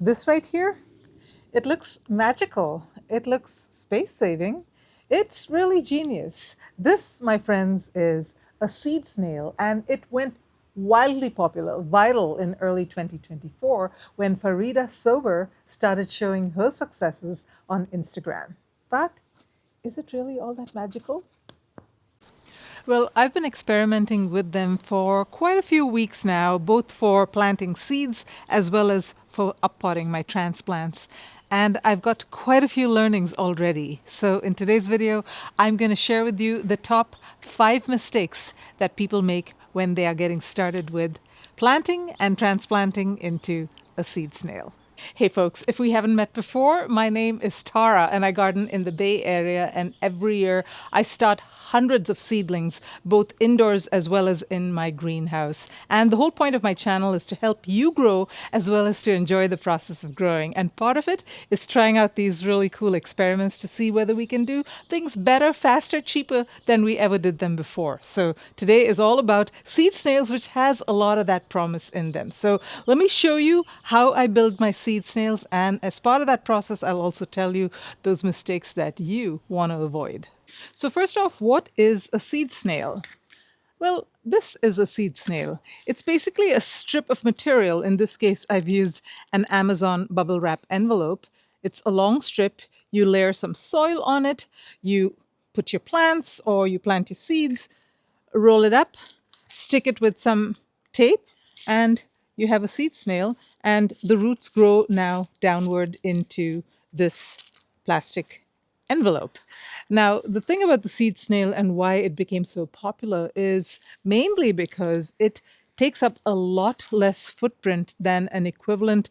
This right here, it looks magical. It looks space-saving. It's really genius. This, my friends, is a seed snail, and it went wildly popular, viral in early 2024 when Farida Sober started showing her successes on Instagram. But is it really all that magical? Well, I've been experimenting with them for quite a few weeks now, both for planting seeds as well as for uppotting my transplants. And I've got quite a few learnings already. So in today's video, I'm going to share with you the top 5 mistakes that people make when they are getting started with planting and transplanting into a seed snail. Hey folks, if we haven't met before, my name is Tara and I garden in the Bay Area, and every year I start hundreds of seedlings, both indoors as well as in my greenhouse. And the whole point of my channel is to help you grow as well as to enjoy the process of growing. And part of it is trying out these really cool experiments to see whether we can do things better, faster, cheaper than we ever did them before. So today is all about seed snails, which has a lot of that promise in them. So let me show you how I build my seed snails, and as part of that process, I'll also tell you those mistakes that you want to avoid. So first off, what is a seed snail? Well, this is a seed snail. It's basically a strip of material. In this case, I've used an Amazon bubble wrap envelope. It's a long strip. You layer some soil on it, you put your plants or you plant your seeds, roll it up, stick it with some tape, and you have a seed snail, and the roots grow now downward into this plastic envelope. Now, the thing about the seed snail and why it became so popular is mainly because it takes up a lot less footprint than an equivalent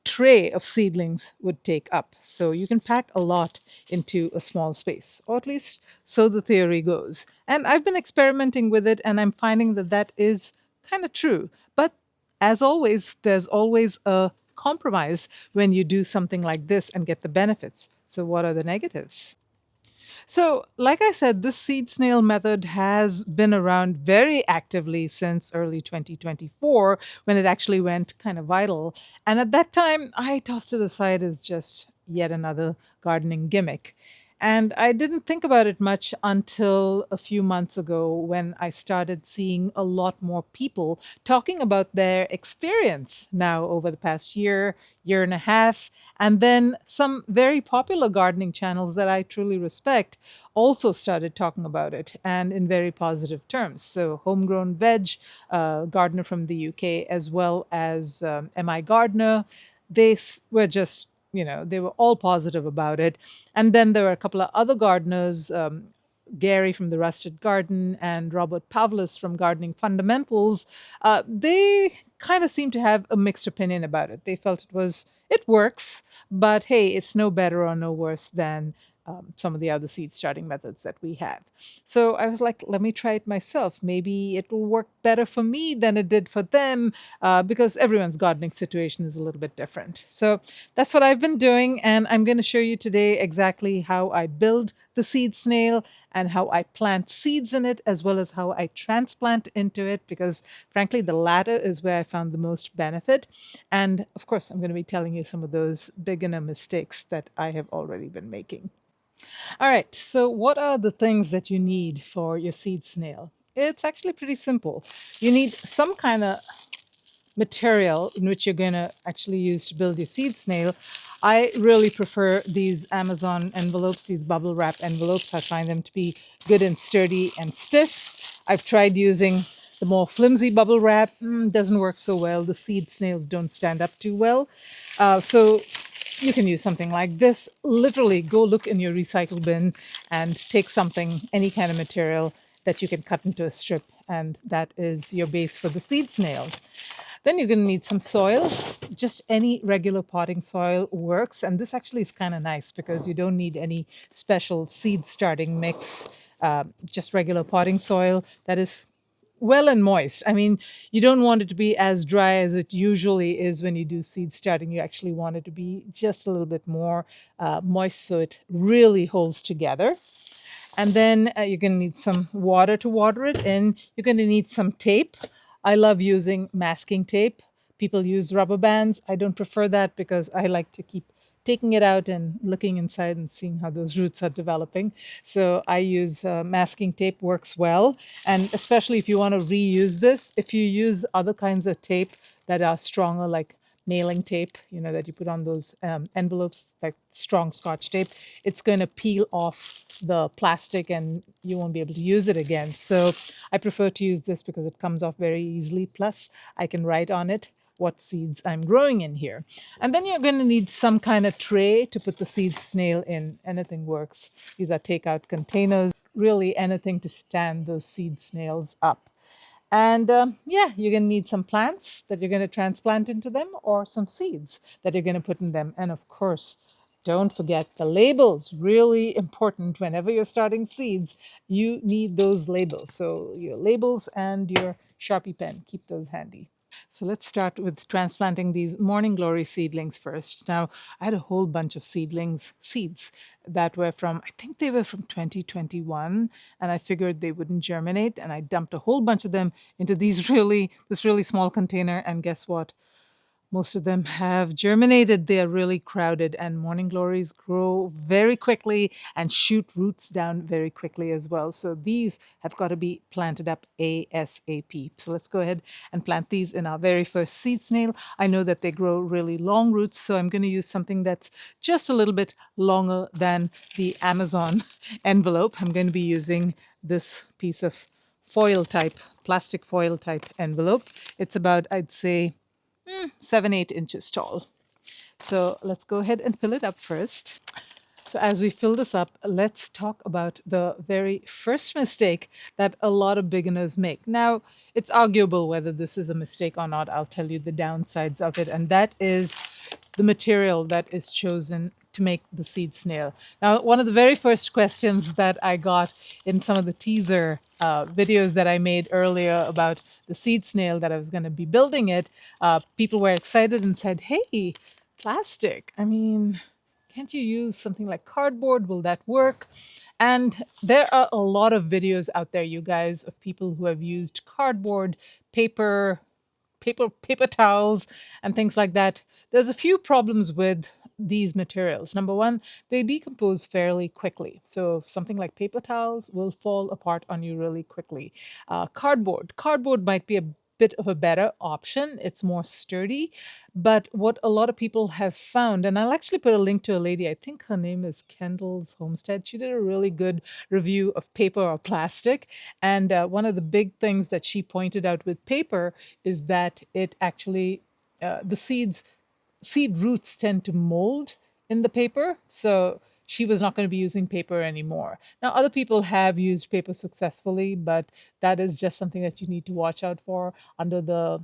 tray of seedlings would take up. So you can pack a lot into a small space, or at least so the theory goes. And I've been experimenting with it and I'm finding that that is kind of true. But as always, there's always a compromise when you do something like this and get the benefits. So what are the negatives? So, like I said, this seed snail method has been around very actively since early 2024 when it actually went kind of viral. And at that time, I tossed it aside as just yet another gardening gimmick. And I didn't think about it much until a few months ago when I started seeing a lot more people talking about their experience now over the past year, year and a half. And then some very popular gardening channels that I truly respect also started talking about it, and in very positive terms. So, Homegrown Veg, gardener from the UK, as well as MI Gardener, were just, they were all positive about it. And then there were a couple of other gardeners, Gary from the Rusted Garden and Robert Pavlis from Gardening Fundamentals. They kind of seemed to have a mixed opinion about it. They felt it works, but hey, it's no better or no worse than some of the other seed starting methods that we had. So I was like, let me try it myself. Maybe it will work better for me than it did for them, because everyone's gardening situation is a little bit different. So that's what I've been doing, and I'm going to show you today exactly how I build the seed snail and how I plant seeds in it, as well as how I transplant into it, because frankly, the latter is where I found the most benefit. And of course, I'm going to be telling you some of those beginner mistakes that I have already been making. All right, so what are the things that you need for your seed snail? It's actually pretty simple. You need some kind of material in which you're going to actually use to build your seed snail. I really prefer these Amazon envelopes, these bubble wrap envelopes. I find them to be good and sturdy and stiff. I've tried using the more flimsy bubble wrap. Doesn't work so well. The seed snails don't stand up too well. So you can use something like this. Literally go look in your recycle bin and take something, any kind of material that you can cut into a strip, and that is your base for the seed snail. Then you're going to need some soil. Just any regular potting soil works. And this actually is kind of nice because you don't need any special seed starting mix. Just regular potting soil that is well and moist. I mean, you don't want it to be as dry as it usually is when you do seed starting. You actually want it to be just a little bit more moist so it really holds together. And then you're going to need some water to water it in. You're going to need some tape. I love using masking tape. People use rubber bands. I don't prefer that because I like to keep taking it out and looking inside and seeing how those roots are developing. So I use masking tape, works well. And especially if you want to reuse this, if you use other kinds of tape that are stronger, like mailing tape, that you put on those envelopes, like strong scotch tape, it's going to peel off the plastic and you won't be able to use it again. So I prefer to use this because it comes off very easily. Plus, I can write on it what seeds I'm growing in here. And then you're going to need some kind of tray to put the seed snail in. Anything works. These are takeout containers, really anything to stand those seed snails up. And yeah, you're going to need some plants that you're going to transplant into them or some seeds that you're going to put in them. And of course, don't forget the labels. Really important whenever you're starting seeds, you need those labels. So your labels and your Sharpie pen, keep those handy. So let's start with transplanting these morning glory seedlings first. Now, I had a whole bunch of seeds that were from, I think they were from 2021, and I figured they wouldn't germinate, and I dumped a whole bunch of them into this really small container, and guess what? Most of them have germinated. They are really crowded, and morning glories grow very quickly and shoot roots down very quickly as well. So these have got to be planted up ASAP. So let's go ahead and plant these in our very first seed snail. I know that they grow really long roots, so I'm going to use something that's just a little bit longer than the Amazon envelope. I'm going to be using this piece of foil type, plastic foil type envelope. It's about, I'd say, 7, 8 inches tall. So let's go ahead and fill it up first. So as we fill this up, let's talk about the very first mistake that a lot of beginners make. Now, it's arguable whether this is a mistake or not. I'll tell you the downsides of it, and that is the material that is chosen to make the seed snail. Now, one of the very first questions that I got in some of the teaser videos that I made earlier about the seed snail that I was going to be building it, people were excited and said, "Hey, plastic. I mean, can't you use something like cardboard? Will that work?" And there are a lot of videos out there, you guys, of people who have used cardboard, paper towels, and things like that. There's a few problems with these materials. Number one, they decompose fairly quickly. So something like paper towels will fall apart on you really quickly. Cardboard might be a bit of a better option. It's more sturdy. But what a lot of people have found, and I'll actually put a link to a lady, I think her name is Kendall's Homestead. She did a really good review of paper or plastic. And one of the big things that she pointed out with paper is that it actually, the seed roots tend to mold in the paper. So she was not going to be using paper anymore. Now, other people have used paper successfully, but that is just something that you need to watch out for. Under the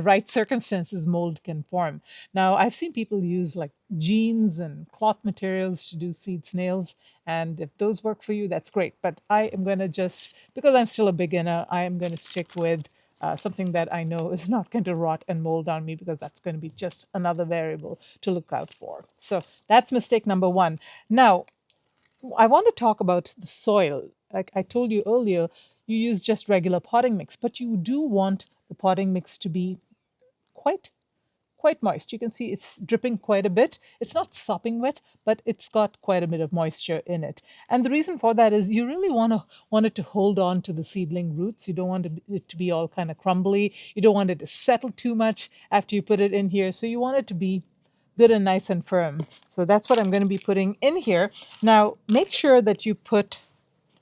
right circumstances, mold can form. Now, I've seen people use like jeans and cloth materials to do seed snails, and if those work for you, that's great. But I am going to just, because I'm still a beginner, I am going to stick with something that I know is not going to rot and mold on me, because that's going to be just another variable to look out for. So that's mistake number one. Now, I want to talk about the soil. Like I told you earlier, you use just regular potting mix, but you do want the potting mix to be quite quite moist. You can see it's dripping quite a bit. It's not sopping wet, but it's got quite a bit of moisture in it. And the reason for that is you really want it to hold on to the seedling roots. You don't want it to be all kind of crumbly. You don't want it to settle too much after you put it in here. So you want it to be good and nice and firm. So that's what I'm going to be putting in here. Now, make sure that you put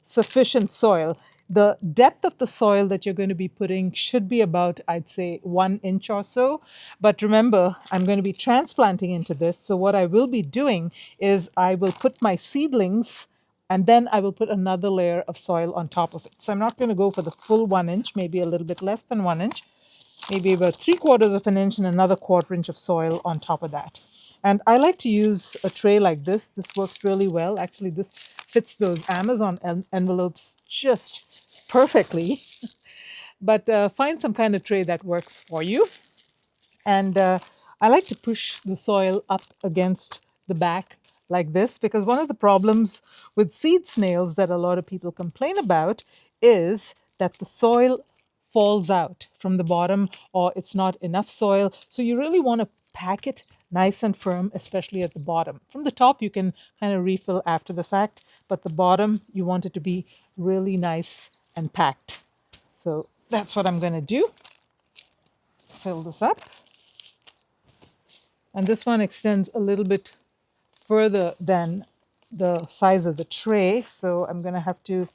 sufficient soil. The depth of the soil that you're going to be putting should be about, I'd say, 1 inch or so. But remember, I'm going to be transplanting into this. So what I will be doing is I will put my seedlings and then I will put another layer of soil on top of it. So I'm not going to go for the full 1 inch, maybe a little bit less than 1 inch, maybe about 3/4 of an inch and another 1/4 inch of soil on top of that. And I like to use a tray like this. This works really well. Actually, this fits those Amazon envelopes just perfectly. But find some kind of tray that works for you. And I like to push the soil up against the back like this, because one of the problems with seed snails that a lot of people complain about is that the soil falls out from the bottom or it's not enough soil. So you really want to pack it nice and firm, especially at the bottom. From the top, you can kind of refill after the fact, but the bottom, you want it to be really nice and packed. So that's what I'm going to do. Fill this up. And this one extends a little bit further than the size of the tray. So I'm going to have to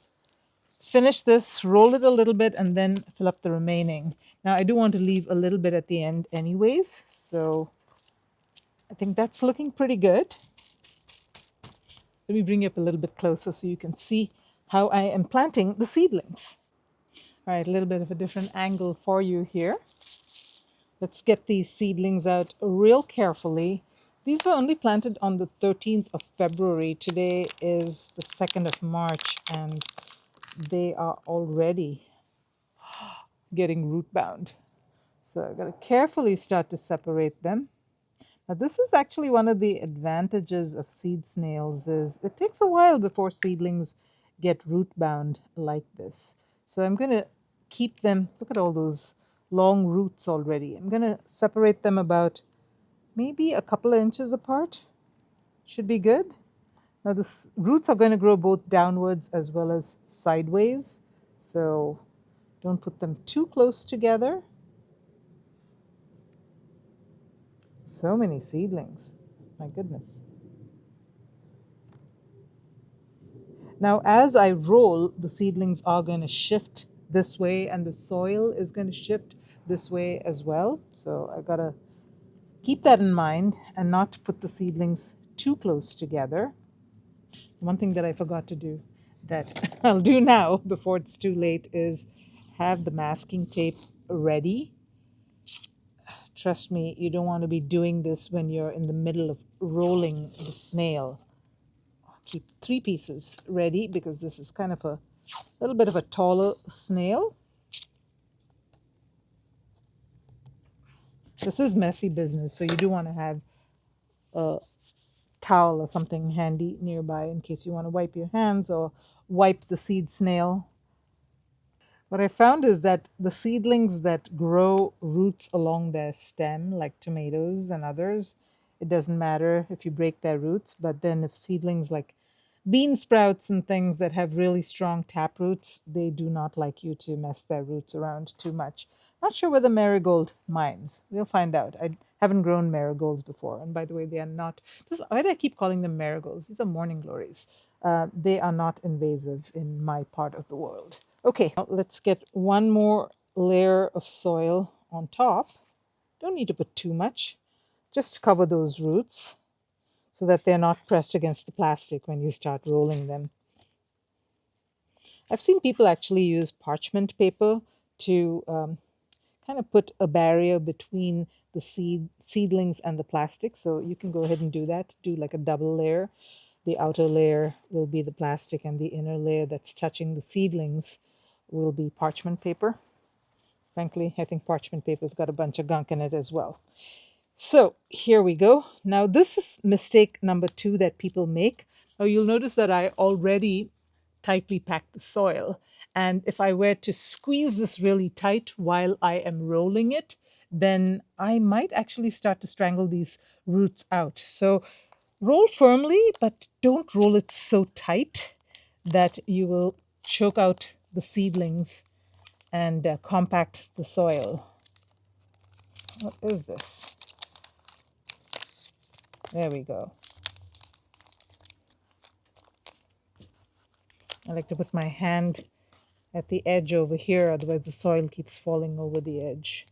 finish this, roll it a little bit, and then fill up the remaining. Now I do want to leave a little bit at the end anyways. So I think that's looking pretty good. Let me bring you up a little bit closer so you can see how I am planting the seedlings. All right, a little bit of a different angle for you here. Let's get these seedlings out real carefully. These were only planted on the 13th of February. Today is the 2nd of March, and they are already getting root bound. So I've got to carefully start to separate them. Now this is actually one of the advantages of seed snails is it takes a while before seedlings get root bound like this. So I'm going to keep them, look at all those long roots already. I'm going to separate them about maybe a couple of inches apart. Should be good. Now the roots are going to grow both downwards as well as sideways. So don't put them too close together. So many seedlings. My goodness. Now, as I roll, the seedlings are going to shift this way and the soil is going to shift this way as well. So I got to keep that in mind and not put the seedlings too close together. One thing that I forgot to do that I'll do now before it's too late is have the masking tape ready. Trust me, you don't want to be doing this when you're in the middle of rolling the snail. Keep 3 pieces ready because this is kind of a little bit of a taller snail. This is messy business, so you do want to have a towel or something handy nearby in case you want to wipe your hands or wipe the seed snail. What I found is that the seedlings that grow roots along their stem, like tomatoes and others, it doesn't matter if you break their roots, but then if seedlings like bean sprouts and things that have really strong tap roots, they do not like you to mess their roots around too much. Not sure whether marigold minds. We'll find out. I haven't grown marigolds before. And by the way, they are not, why do I keep calling them marigolds? These are morning glories. They are not invasive in my part of the world. Okay, now let's get one more layer of soil on top. Don't need to put too much. Just cover those roots so that they're not pressed against the plastic when you start rolling them. I've seen people actually use parchment paper to kind of put a barrier between the seedlings and the plastic. So you can go ahead and do that. Do like a double layer. The outer layer will be the plastic and the inner layer that's touching the seedlings will be parchment paper. Frankly, I think parchment paper's got a bunch of gunk in it as well. So here we go. Now this is mistake number 2 that people make. Now you'll notice that I already tightly packed the soil. And if I were to squeeze this really tight while I am rolling it, then I might actually start to strangle these roots out. So roll firmly, but don't roll it so tight that you will choke out the seedlings and compact the soil. What is this? There we go. I like to put my hand at the edge over here, otherwise the soil keeps falling over the edge.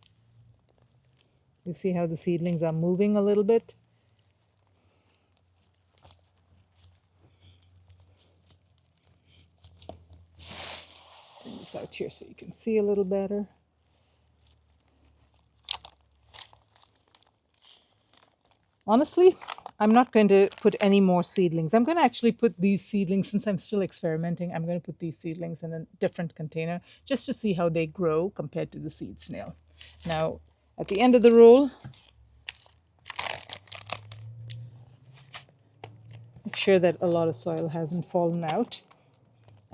You see how the seedlings are moving a little bit? Bring this out here so you can see a little better. Honestly, I'm not going to put any more seedlings. I'm going to actually put these seedlings, since I'm still experimenting, I'm going to put these seedlings in a different container just to see how they grow compared to the seed snail. Now, at the end of the roll, make sure that a lot of soil hasn't fallen out.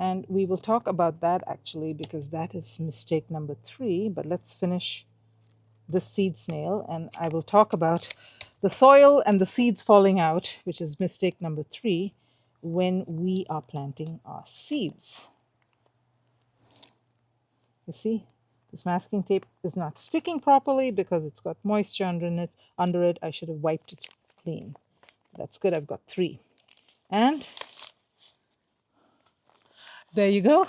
And we will talk about that actually because that is mistake number 3. But let's finish this seed snail and I will talk about the soil and the seeds falling out, which is mistake number 3, when we are planting our seeds. You see, this masking tape is not sticking properly because it's got moisture under it. I should have wiped it clean. That's good. I've got 3. And there you go.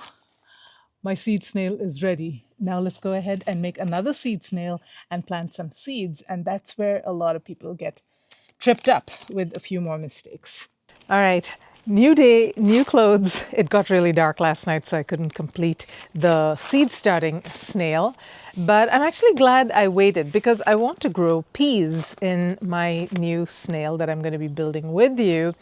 My seed snail is ready. Now let's go ahead and make another seed snail and plant some seeds. And that's where a lot of people get tripped up with a few more mistakes. All right, new day, new clothes. It got really dark last night, so I couldn't complete the seed starting snail. But I'm actually glad I waited because I want to grow peas in my new snail that I'm going to be building with you.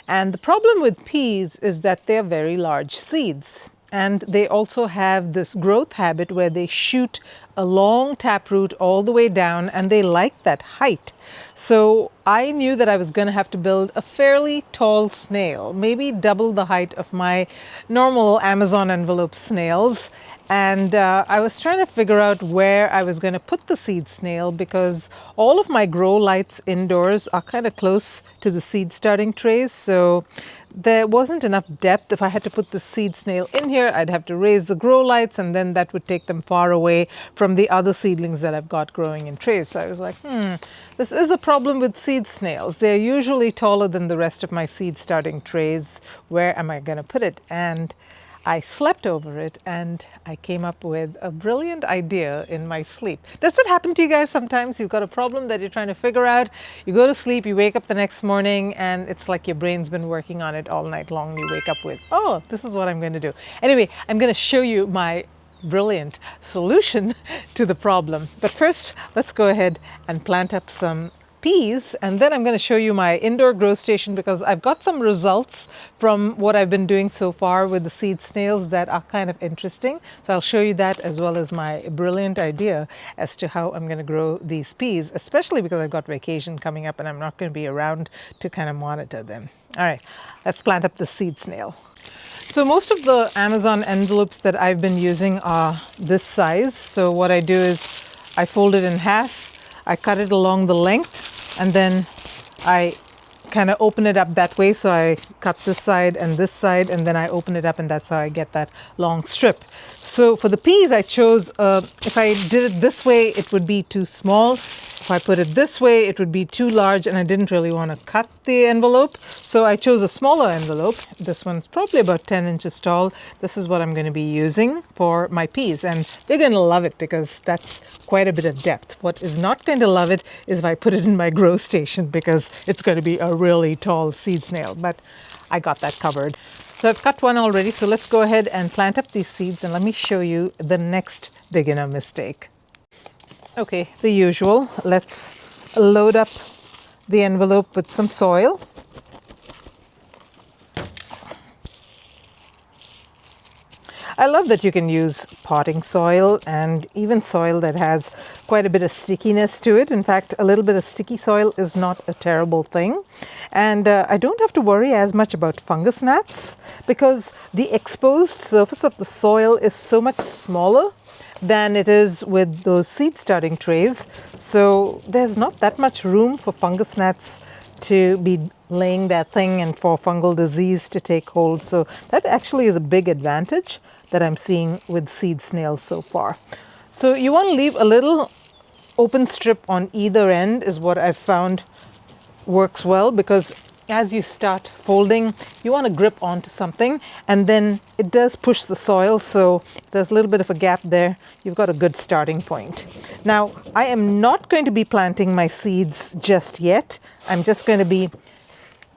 And the problem with peas is that they're very large seeds. And they also have this growth habit where they shoot a long taproot all the way down and they like that height. So I knew that I was going to have to build a fairly tall snail, maybe double the height of my normal Amazon envelope snails. And I was trying to figure out where I was going to put the seed snail because all of my grow lights indoors are kind of close to the seed starting trays. So there wasn't enough depth. If I had to put the seed snail in here, I'd have to raise the grow lights and then that would take them far away from the other seedlings that I've got growing in trays. So I was like, this is a problem with seed snails. They're usually taller than the rest of my seed starting trays. Where am I going to put it? And I slept over it and I came up with a brilliant idea in my sleep. Does that happen to you guys sometimes? You've got a problem that you're trying to figure out. You go to sleep, you wake up the next morning and it's like your brain's been working on it all night long. You wake up with, oh, this is what I'm going to do. Anyway, I'm going to show you my brilliant solution to the problem. But first, let's go ahead and plant up some peas, and then I'm going to show you my indoor grow station because I've got some results from what I've been doing so far with the seed snails that are kind of interesting. So I'll show you that as well as my brilliant idea as to how I'm going to grow these peas, especially because I've got vacation coming up and I'm not going to be around to kind of monitor them. All right, let's plant up the seed snail. So most of the Amazon envelopes that I've been using are this size. So what I do is I fold it in half, I cut it along the length, and then I kind of open it up that way. So I cut this side, and then I open it up, and that's how I get that long strip. So for the peas, I chose, if I did it this way, it would be too small. If I put it this way, it would be too large, and I didn't really want to cut the envelope. So I chose a smaller envelope. This one's probably about 10 inches tall. This is what I'm going to be using for my peas, and they're going to love it because that's quite a bit of depth. What is not going to love it is if I put it in my grow station because it's going to be a really tall seed snail, but I got that covered. So I've cut one already, so let's go ahead and plant up these seeds and let me show you the next beginner mistake. Okay, the usual. Let's load up the envelope with some soil. I love that you can use potting soil and even soil that has quite a bit of stickiness to it. In fact, a little bit of sticky soil is not a terrible thing. And I don't have to worry as much about fungus gnats because the exposed surface of the soil is so much smaller than it is with those seed starting trays. So there's not that much room for fungus gnats to be laying their thing and for fungal disease to take hold. So that actually is a big advantage that I'm seeing with seed snails so far. So you want to leave a little open strip on either end is what I've found works well, because as you start folding, you want to grip onto something and then it does push the soil. So if there's a little bit of a gap there, you've got a good starting point. Now, I am not going to be planting my seeds just yet. I'm just going to be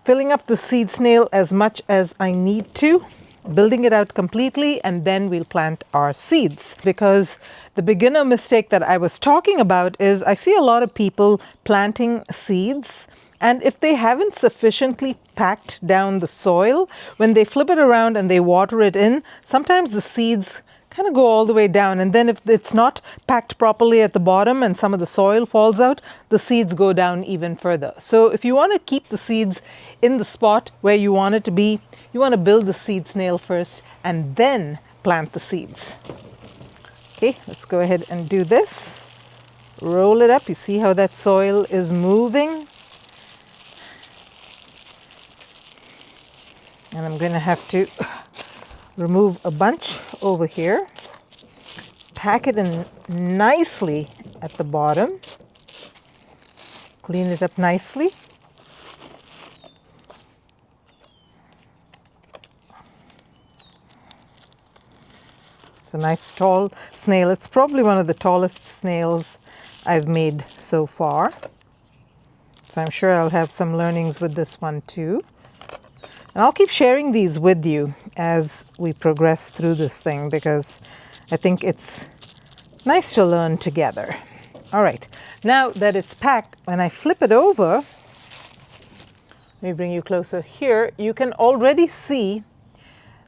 filling up the seed snail as much as I need to, building it out completely, and then we'll plant our seeds. Because the beginner mistake that I was talking about is I see a lot of people planting seeds, and if they haven't sufficiently packed down the soil, when they flip it around and they water it in, sometimes the seeds kind of go all the way down. And then if it's not packed properly at the bottom and some of the soil falls out, the seeds go down even further. So if you want to keep the seeds in the spot where you want it to be, you want to build the seed snail first and then plant the seeds. Okay, let's go ahead and do this. Roll it up. You see how that soil is moving? And I'm going to have to remove a bunch over here. Pack it in nicely at the bottom. Clean it up nicely. It's a nice tall snail. It's probably one of the tallest snails I've made so far. So I'm sure I'll have some learnings with this one too. And I'll keep sharing these with you as we progress through this thing because I think it's nice to learn together. All right, now that it's packed, when I flip it over, let me bring you closer here, you can already see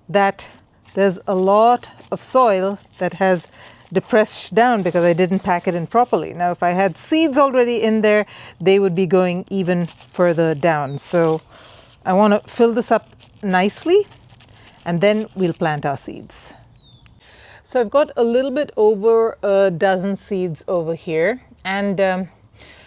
that there's a lot of soil that has depressed down because I didn't pack it in properly. Now, if I had seeds already in there, they would be going even further down. So I want to fill this up nicely and then we'll plant our seeds. So I've got a little bit over a dozen seeds over here, and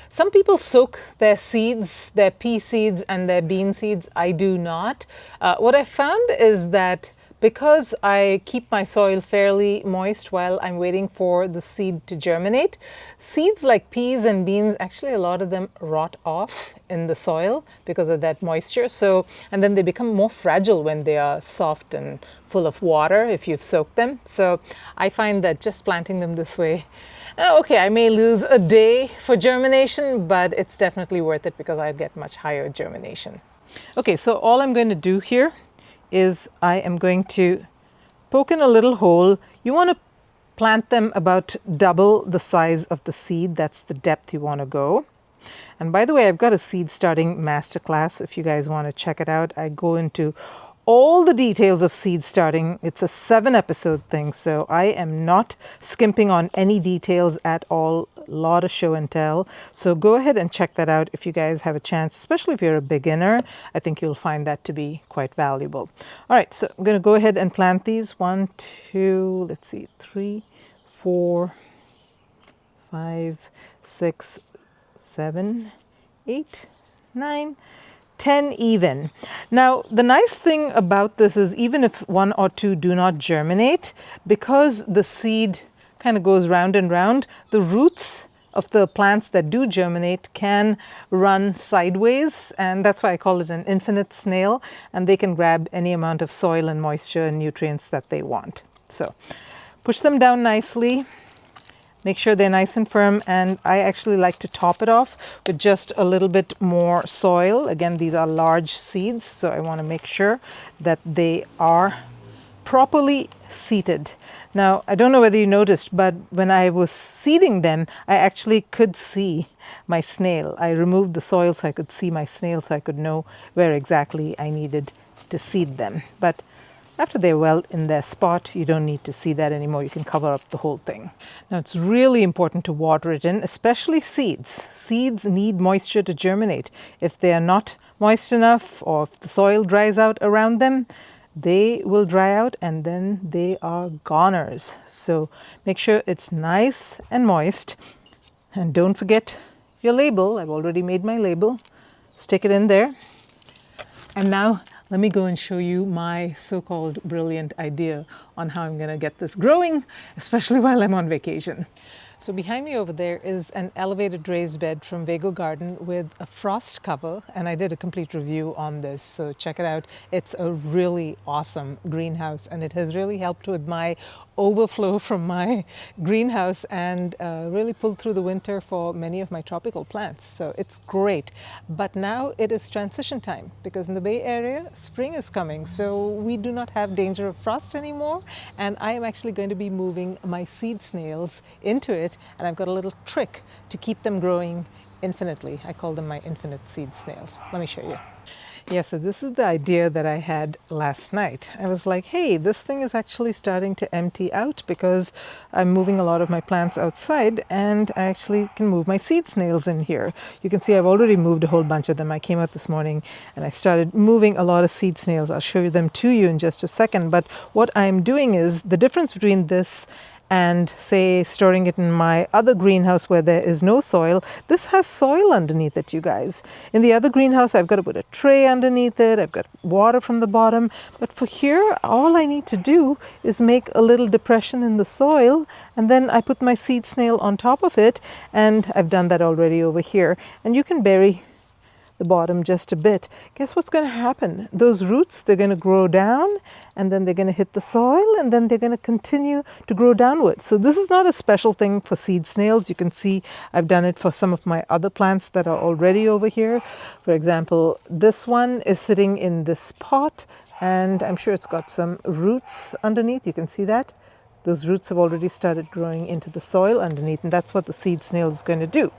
some people soak their seeds, their pea seeds and their bean seeds. I do not. What I found is that because I keep my soil fairly moist while I'm waiting for the seed to germinate, seeds like peas and beans, actually a lot of them rot off in the soil because of that moisture. So, and then they become more fragile when they are soft and full of water if you've soaked them. So I find that just planting them this way, okay, I may lose a day for germination, but it's definitely worth it because I get much higher germination. Okay, so all I'm going to do here is I am going to poke in a little hole. You want to plant them about double the size of the seed. That's the depth you want to go. And by the way, I've got a seed starting masterclass. If you guys want to check it out, I go into all the details of seed starting. It's a 7-episode thing, so I am not skimping on any details at all. A lot of show and tell. So go ahead and check that out if you guys have a chance, especially if you're a beginner. I think you'll find that to be quite valuable. All right, so I'm going to go ahead and plant these. 1, 2, let's see, 3, 4, 5, 6, 7, 8, 9, 10 even. Now, the nice thing about this is even if 1 or 2 do not germinate, because the seed kind of goes round and round, the roots of the plants that do germinate can run sideways, and that's why I call it an infinite snail, and they can grab any amount of soil and moisture and nutrients that they want. So push them down nicely. Make sure they're nice and firm, and I actually like to top it off with just a little bit more soil. Again, these are large seeds, so I want to make sure that they are properly seeded. Now, I don't know whether you noticed, but when I was seeding them, I actually could see my snail. I removed the soil so I could see my snail, so I could know where exactly I needed to seed them. But after they're well in their spot, you don't need to see that anymore. You can cover up the whole thing. Now, it's really important to water it in, especially seeds. Seeds need moisture to germinate. If they are not moist enough, or if the soil dries out around them, they will dry out and then they are goners. So make sure it's nice and moist. And don't forget your label. I've already made my label. Stick it in there. And now let me go and show you my so-called brilliant idea on how I'm going to get this growing, especially while I'm on vacation. So behind me over there is an elevated raised bed from Vago Garden with a frost cover, and I did a complete review on this, so check it out. It's a really awesome greenhouse, and it has really helped with my overflow from my greenhouse and really pulled through the winter for many of my tropical plants. So it's great. But now it is transition time because in the Bay Area, spring is coming. So we do not have danger of frost anymore. And I am actually going to be moving my seed snails into it. And I've got a little trick to keep them growing infinitely. I call them my infinite seed snails. Let me show you. Yeah, so this is the idea that I had last night. I was like, hey, this thing is actually starting to empty out because I'm moving a lot of my plants outside and I actually can move my seed snails in here. You can see I've already moved a whole bunch of them. I came out this morning and I started moving a lot of seed snails. I'll show them to you in just a second. But what I'm doing is the difference between this and say storing it in my other greenhouse where there is no soil, this has soil underneath it, you guys. In the other greenhouse, I've got to put a tray underneath it. I've got water from the bottom. But for here, all I need to do is make a little depression in the soil, and then I put my seed snail on top of it, and I've done that already over here. And you can bury the bottom just a bit. Guess what's going to happen? Those roots, they're going to grow down and then they're going to hit the soil and then they're going to continue to grow downwards. So this is not a special thing for seed snails. You can see I've done it for some of my other plants that are already over here. For example, this one is sitting in this pot and I'm sure it's got some roots underneath. You can see that. Those roots have already started growing into the soil underneath, and that's what the seed snail is going to do.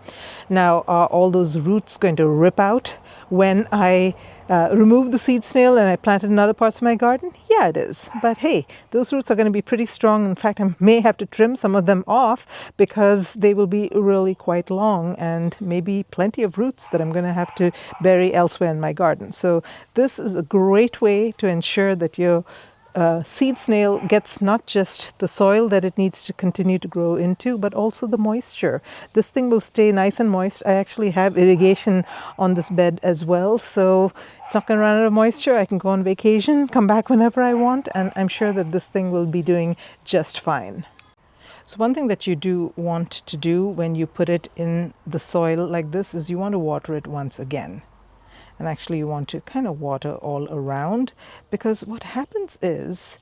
Now, are all those roots going to rip out when I remove the seed snail and I plant it in other parts of my garden? Yeah, it is. But hey, those roots are going to be pretty strong. In fact, I may have to trim some of them off because they will be really quite long and maybe plenty of roots that I'm going to have to bury elsewhere in my garden. So this is a great way to ensure that your seed snail gets not just the soil that it needs to continue to grow into, but also the moisture. This thing will stay nice and moist. I actually have irrigation on this bed as well, so it's not going to run out of moisture. I can go on vacation, come back whenever I want, and I'm sure that this thing will be doing just fine. So one thing that you do want to do when you put it in the soil like this is you want to water it once again. And actually you want to kind of water all around, because what happens is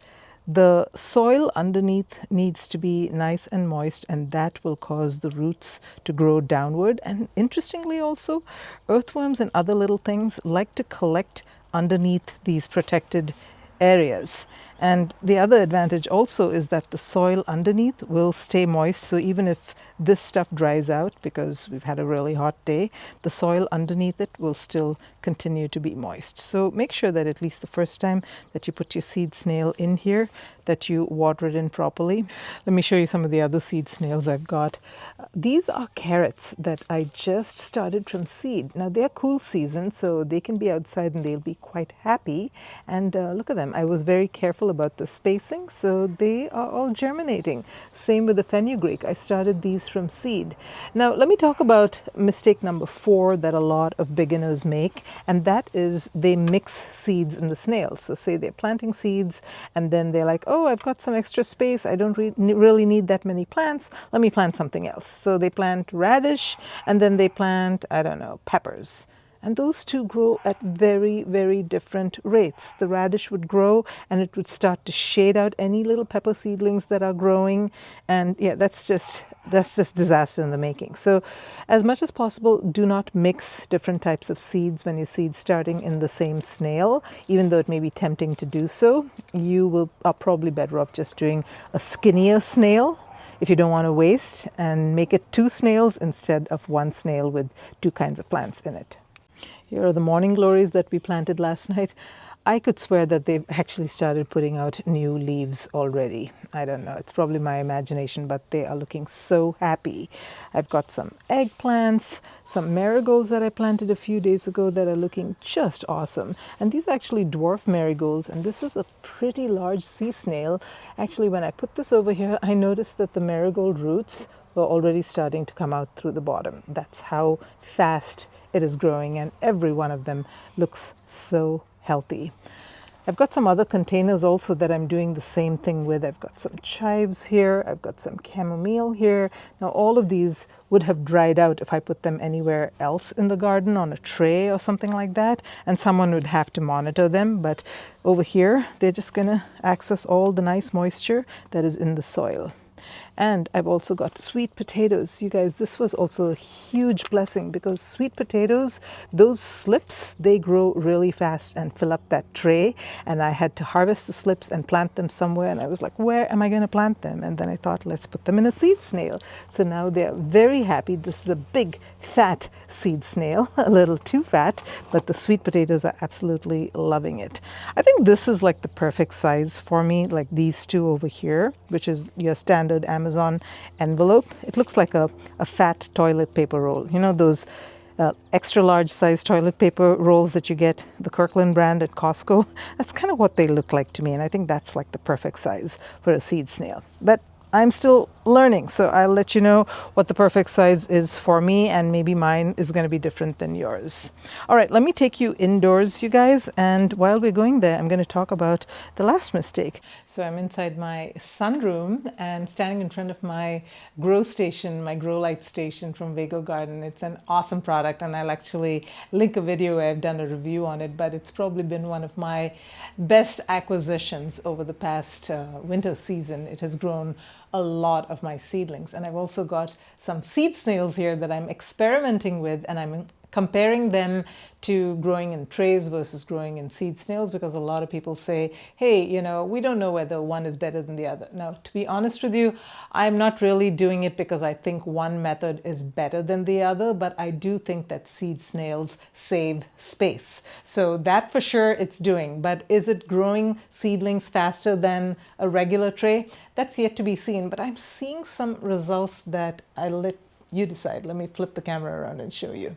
the soil underneath needs to be nice and moist, and that will cause the roots to grow downward. And interestingly also, earthworms and other little things like to collect underneath these protected areas. And the other advantage also is that the soil underneath will stay moist. So even if this stuff dries out because we've had a really hot day, the soil underneath it will still continue to be moist. So make sure that at least the first time that you put your seed snail in here, that you water it in properly. Let me show you some of the other seed snails I've got. These are carrots that I just started from seed. Now they're cool season, so they can be outside and they'll be quite happy. And look at them. I was very careful about the spacing, so they are all germinating. Same with the fenugreek. I started these from seed. Now let me talk about mistake number 4 that a lot of beginners make, and that is they mix seeds in the snails. So say they're planting seeds and then they're like, oh, I've got some extra space, I don't really need that many plants, let me plant something else. So they plant radish and then they plant, I don't know, peppers. And those two grow at very, very different rates. The radish would grow and it would start to shade out any little pepper seedlings that are growing. And yeah, that's just disaster in the making. So as much as possible, do not mix different types of seeds when you seed starting in the same snail. Even though it may be tempting to do so, you are probably better off just doing a skinnier snail if you don't want to waste, and make it 2 snails instead of 1 snail with 2 kinds of plants in it. Here are the morning glories that we planted last night. I could swear that they've actually started putting out new leaves already. I don't know, it's probably my imagination, but they are looking so happy. I've got some eggplants, some marigolds that I planted a few days ago that are looking just awesome. And these are actually dwarf marigolds, and this is a pretty large sea snail. Actually, when I put this over here, I noticed that the marigold roots were already starting to come out through the bottom. That's how fast it is growing, and every one of them looks so healthy. I've got some other containers also that I'm doing the same thing with. I've got some chives here, I've got some chamomile here. Now all of these would have dried out if I put them anywhere else in the garden, on a tray or something like that, and someone would have to monitor them. But over here, they're just gonna access all the nice moisture that is in the soil. And I've also got sweet potatoes. You guys, this was also a huge blessing because sweet potatoes, those slips, they grow really fast and fill up that tray. And I had to harvest the slips and plant them somewhere. And I was like, where am I going to plant them? And then I thought, let's put them in a seed snail. So now they're very happy. This is a big, fat seed snail, a little too fat, but the sweet potatoes are absolutely loving it. I think this is like the perfect size for me, like these two over here, which is your standard Amazon envelope. It looks like a fat toilet paper roll. You know, those extra large size toilet paper rolls that you get, the Kirkland brand at Costco. That's kind of what they look like to me. And I think that's like the perfect size for a seed snail. But I'm still learning, so I'll let you know what the perfect size is for me, and maybe mine is going to be different than yours. All right, let me take you indoors, you guys, and while we're going there, I'm going to talk about the last mistake. So I'm inside my sunroom and standing in front of my grow station, my grow light station from Vago Garden. It's an awesome product, and I'll actually link a video where I've done a review on it, but it's probably been one of my best acquisitions over the past winter season. It has grown a lot of my seedlings, and I've also got some seed snails here that I'm experimenting with, and I'm comparing them to growing in trays versus growing in seed snails, because a lot of people say, hey, you know, we don't know whether one is better than the other. Now, to be honest with you, I'm not really doing it because I think one method is better than the other, but I do think that seed snails save space. So that for sure it's doing, but is it growing seedlings faster than a regular tray? That's yet to be seen, but I'm seeing some results that I'll let you decide. Let me flip the camera around and show you.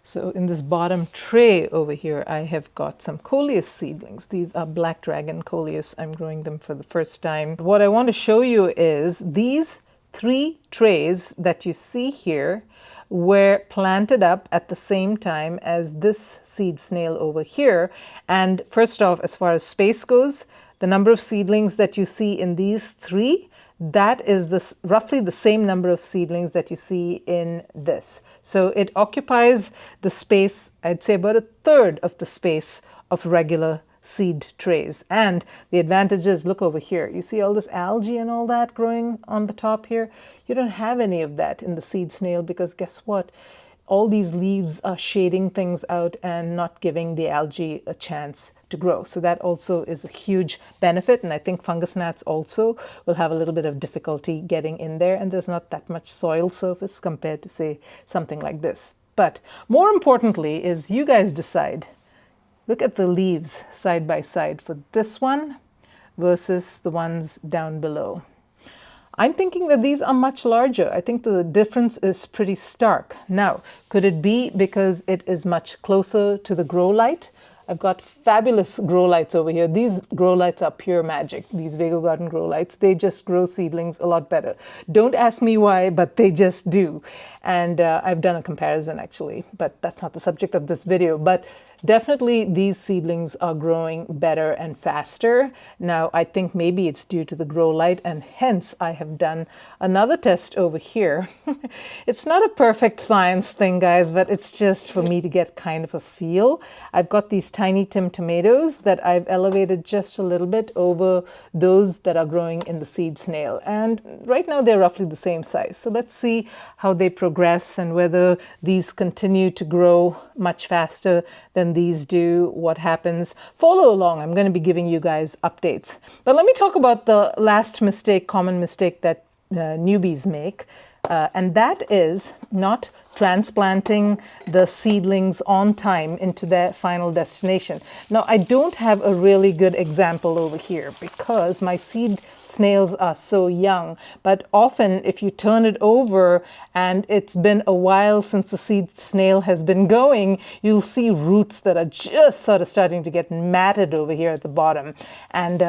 So in this bottom tray over here, I have got some coleus seedlings. These are black dragon coleus. I'm growing them for the first time. What I want to show you is these 3 trays that you see here were planted up at the same time as this seed snail over here. And first off, as far as space goes, the number of seedlings that you see in these 3, that is roughly the same number of seedlings that you see in this. So it occupies the space, I'd say about 1/3 of the space of regular seed trays. And the advantage is, look over here. You see all this algae and all that growing on the top here? You don't have any of that in the seed snail because guess what? All these leaves are shading things out and not giving the algae a chance to grow. So that also is a huge benefit. And I think fungus gnats also will have a little bit of difficulty getting in there. And there's not that much soil surface compared to, say, something like this. But more importantly is you guys decide. Look at the leaves side by side for this one versus the ones down below. I'm thinking that these are much larger. I think the difference is pretty stark. Now, could it be because it is much closer to the grow light? I've got fabulous grow lights over here. These grow lights are pure magic. These Vago Garden grow lights, they just grow seedlings a lot better. Don't ask me why, but they just do. And I've done a comparison actually, but that's not the subject of this video. But definitely these seedlings are growing better and faster. Now, I think maybe it's due to the grow light, and hence I have done another test over here. It's not a perfect science thing, guys, but it's just for me to get kind of a feel. I've got these Tiny Tim tomatoes that I've elevated just a little bit over those that are growing in the seed snail. And right now they're roughly the same size. So let's see how they progress and whether these continue to grow much faster than these do, what happens. Follow along. I'm going to be giving you guys updates. But let me talk about the last mistake, common mistake that newbies make. And that is not transplanting the seedlings on time into their final destination. Now, I don't have a really good example over here because my seed snails are so young. But often if you turn it over and it's been a while since the seed snail has been going, you'll see roots that are just sort of starting to get matted over here at the bottom. And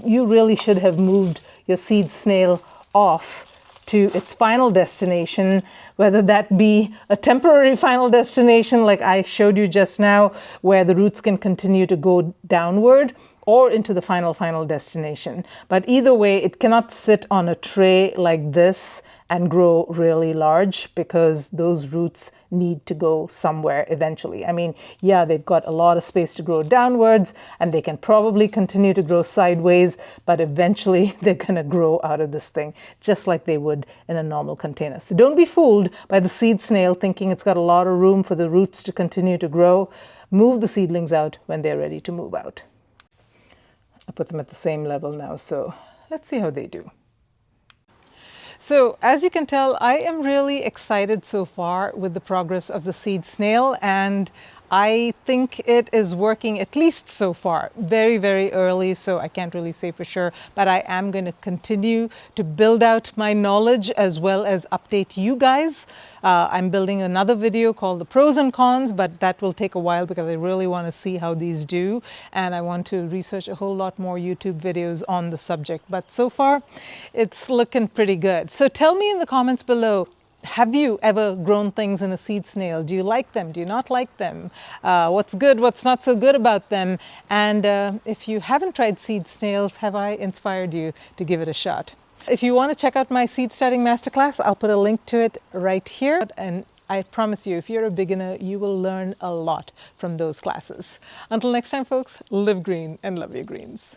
you really should have moved your seed snail off to its final destination, whether that be a temporary final destination like I showed you just now, where the roots can continue to go downward, or into the final destination. But either way, it cannot sit on a tray like this and grow really large because those roots need to go somewhere eventually. I mean, yeah, they've got a lot of space to grow downwards and they can probably continue to grow sideways, but eventually they're going to grow out of this thing just like they would in a normal container. So don't be fooled by the seed snail thinking it's got a lot of room for the roots to continue to grow. Move the seedlings out when they're ready to move out. I put them at the same level now, so let's see how they do. So as you can tell, I am really excited so far with the progress of the seed snail, and I think it is working, at least so far. Very, very early, so I can't really say for sure, but I am going to continue to build out my knowledge as well as update you guys. I'm building another video called the pros and cons, but that will take a while because I really want to see how these do, and I want to research a whole lot more YouTube videos on the subject. But so far, it's looking pretty good. So tell me in the comments below, have you ever grown things in a seed snail? Do you like them? Do you not like them? What's good? What's not so good about them? And if you haven't tried seed snails, have I inspired you to give it a shot? If you want to check out my seed starting masterclass, I'll put a link to it right here. And I promise you, if you're a beginner, you will learn a lot from those classes. Until next time, folks, live green and love your greens.